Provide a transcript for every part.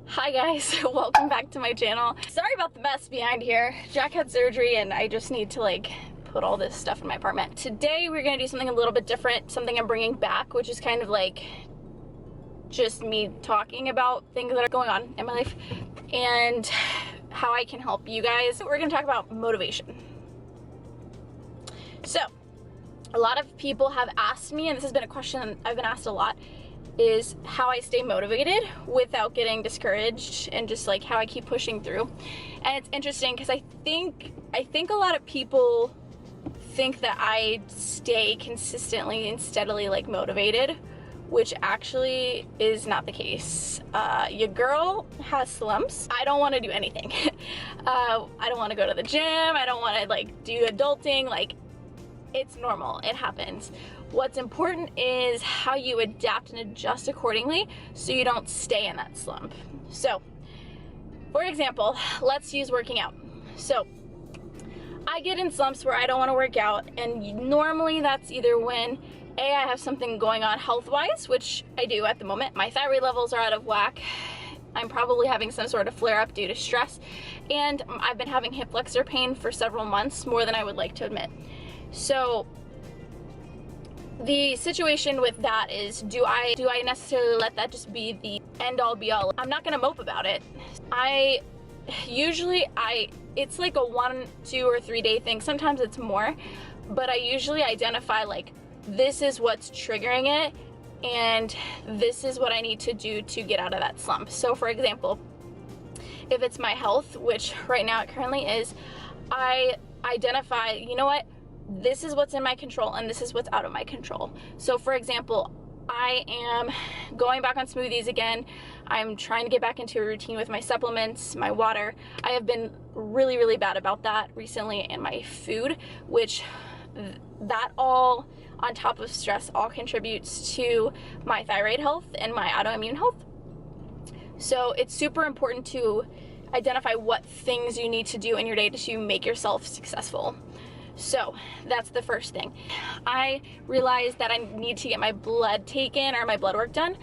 Hi guys, welcome back to my channel. Sorry about the mess behind here. Jack had surgery and I just need to put all this stuff in my apartment. Today we're gonna do something a little bit different, something I'm bringing back, which is kind of just me talking about things that are going on in my life and how I can help you guys. We're gonna talk about motivation. So, a lot of people have asked me, and this has been a question I've been asked a lot, is how I stay motivated without getting discouraged and just how I keep pushing through. And it's interesting because I think a lot of people think that I stay consistently and steadily motivated, which actually is not the case. Your girl has slumps. I don't want to do anything. I don't want to go to the gym. I don't want to do adulting. It's normal, it happens. What's important is how you adapt and adjust accordingly so you don't stay in that slump. So, for example, let's use working out. So, I get in slumps where I don't want to work out, and normally that's either when I have something going on health-wise, which I do at the moment. My thyroid levels are out of whack. I'm probably having some sort of flare-up due to stress, and I've been having hip flexor pain for several months, more than I would like to admit. So the situation with that is, do I necessarily let that just be the end-all be-all? I'm not gonna mope about it. It's like a 1, 2, or 3 day thing. Sometimes it's more, but I usually identify this is what's triggering it, and this is what I need to do to get out of that slump. So for example, if it's my health, which right now it currently is, I identify, you know what? This is what's in my control and this is what's out of my control. So for example, I am going back on smoothies again. I'm trying to get back into a routine with my supplements, my water. I have been really, really bad about that recently, and my food, which that all on top of stress all contributes to my thyroid health and my autoimmune health. So it's super important to identify what things you need to do in your day to make yourself successful. So that's the first thing. I realized that I need to get my blood taken or my blood work done,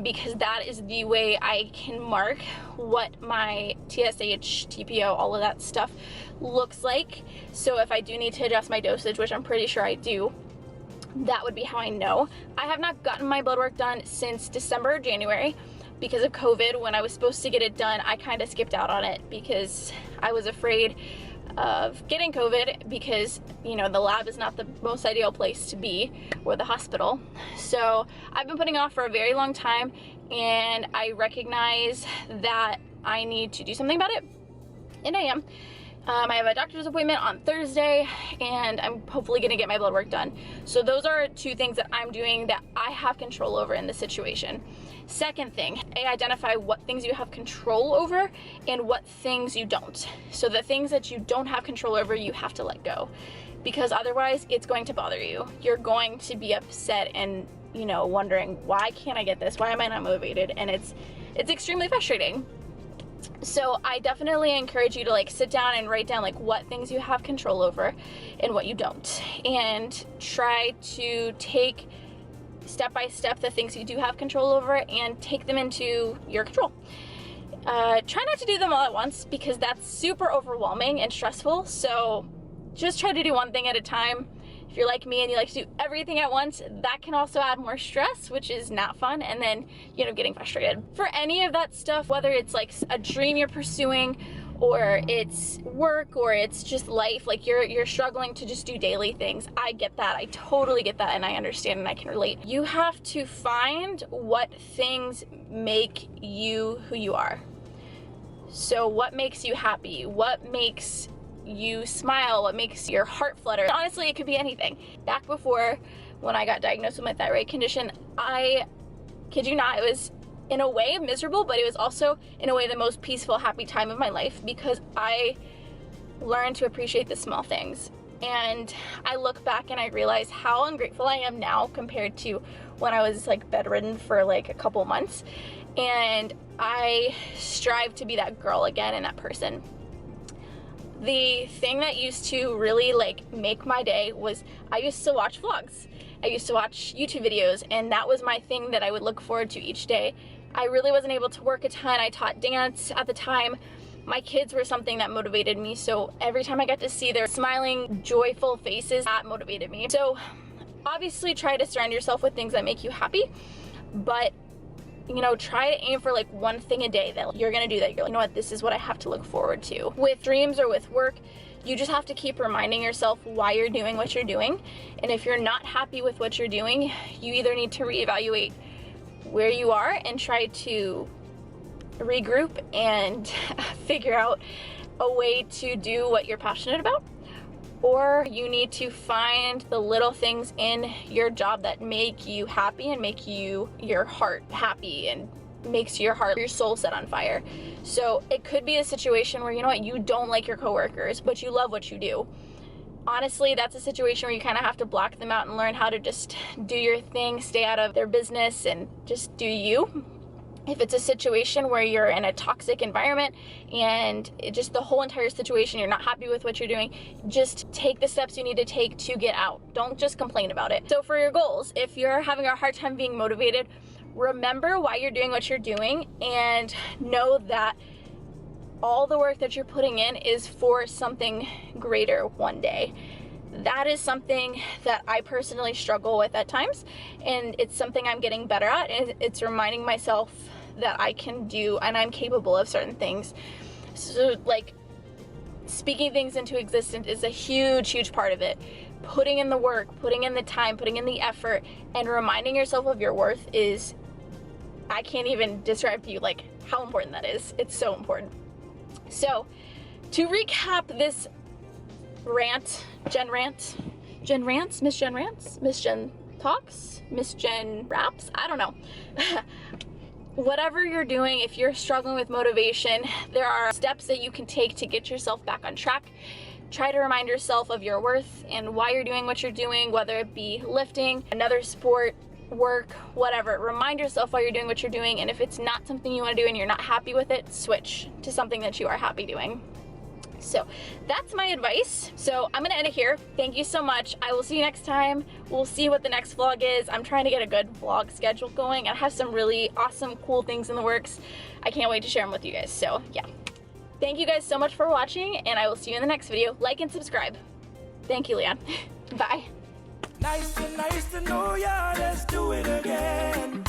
because that is the way I can mark what my TSH, TPO, all of that stuff looks like. So if I do need to adjust my dosage, which I'm pretty sure I do, that would be how I know. I have not gotten my blood work done since December or January because of COVID. When I was supposed to get it done, I kind of skipped out on it because I was afraid of getting COVID, because the lab is not the most ideal place to be, or the hospital. So I've been putting off for a very long time, and I recognize that I need to do something about it, and I am. I have a doctor's appointment on Thursday, and I'm hopefully going to get my blood work done. So those are two things that I'm doing that I have control over in this situation. Second thing, identify what things you have control over and what things you don't. So the things that you don't have control over, you have to let go, because otherwise it's going to bother you. You're going to be upset and wondering, why can't I get this? Why am I not motivated? And it's extremely frustrating. So I definitely encourage you to sit down and write down what things you have control over and what you don't, and try to take step by step the things you do have control over and take them into your control. Try not to do them all at once, because that's super overwhelming and stressful. So just try to do one thing at a time. If you're like me and you like to do everything at once, that can also add more stress, which is not fun, and then getting frustrated. For any of that stuff, whether it's a dream you're pursuing, or it's work, or it's just life, you're struggling to just do daily things, I get that. I totally get that, and I understand, and I can relate. You have to find what things make you who you are. So what makes you happy? What makes you smile? What makes your heart flutter? Honestly, it could be anything. Back before, when I got diagnosed with my thyroid condition, I kid you not, it was in a way miserable, but it was also in a way the most peaceful, happy time of my life, because I learned to appreciate the small things. And I look back and I realize how ungrateful I am now compared to when I was bedridden for a couple months. And I strive to be that girl again and that person. The thing that used to really make my day was, I used to watch vlogs. I used to watch YouTube videos, and that was my thing that I would look forward to each day. I really wasn't able to work a ton. I taught dance at the time. My kids were something that motivated me, so every time I got to see their smiling, joyful faces, that motivated me. So obviously try to surround yourself with things that make you happy, but you know, try to aim for like one thing a day that you're gonna do that you're like, you know what, this is what I have to look forward to. With dreams or with work, you just have to keep reminding yourself why you're doing what you're doing. And if you're not happy with what you're doing, you either need to reevaluate where you are and try to regroup and figure out a way to do what you're passionate about, or you need to find the little things in your job that make you happy and make your heart happy and makes your soul set on fire. So it could be a situation where, you know what, you don't like your coworkers, but you love what you do. Honestly, that's a situation where you kind of have to block them out and learn how to just do your thing, stay out of their business, and just do you. If it's a situation where you're in a toxic environment and just the whole entire situation, you're not happy with what you're doing, just take the steps you need to take to get out. Don't just complain about it. So for your goals, if you're having a hard time being motivated, remember why you're doing what you're doing and know that all the work that you're putting in is for something greater one day. That is something that I personally struggle with at times, and it's something I'm getting better at, and it's reminding myself that I can do and I'm capable of certain things. So like speaking things into existence is a huge part of it. Putting in the work, putting in the time, putting in the effort, and reminding yourself of your worth is, I can't even describe to you like how important that is. It's so important. So to recap this rant, Miss Jen talks, Miss Jen raps, I don't know. Whatever you're doing, if you're struggling with motivation, there are steps that you can take to get yourself back on track. Try to remind yourself of your worth and why you're doing what you're doing, whether it be lifting, another sport, work, whatever. Remind yourself why you're doing what you're doing, and if it's not something you want to do and you're not happy with it, switch to something that you are happy doing. So that's my advice. So I'm gonna end it here. Thank you so much. I will see you next time. We'll see what the next vlog is. I'm trying to get a good vlog schedule going. I have some really awesome, cool things in the works. I can't wait to share them with you guys. So yeah. Thank you guys so much for watching, and I will see you in the next video. Like and subscribe. Thank you, Leon. Bye. Nice to know ya, let's do it again.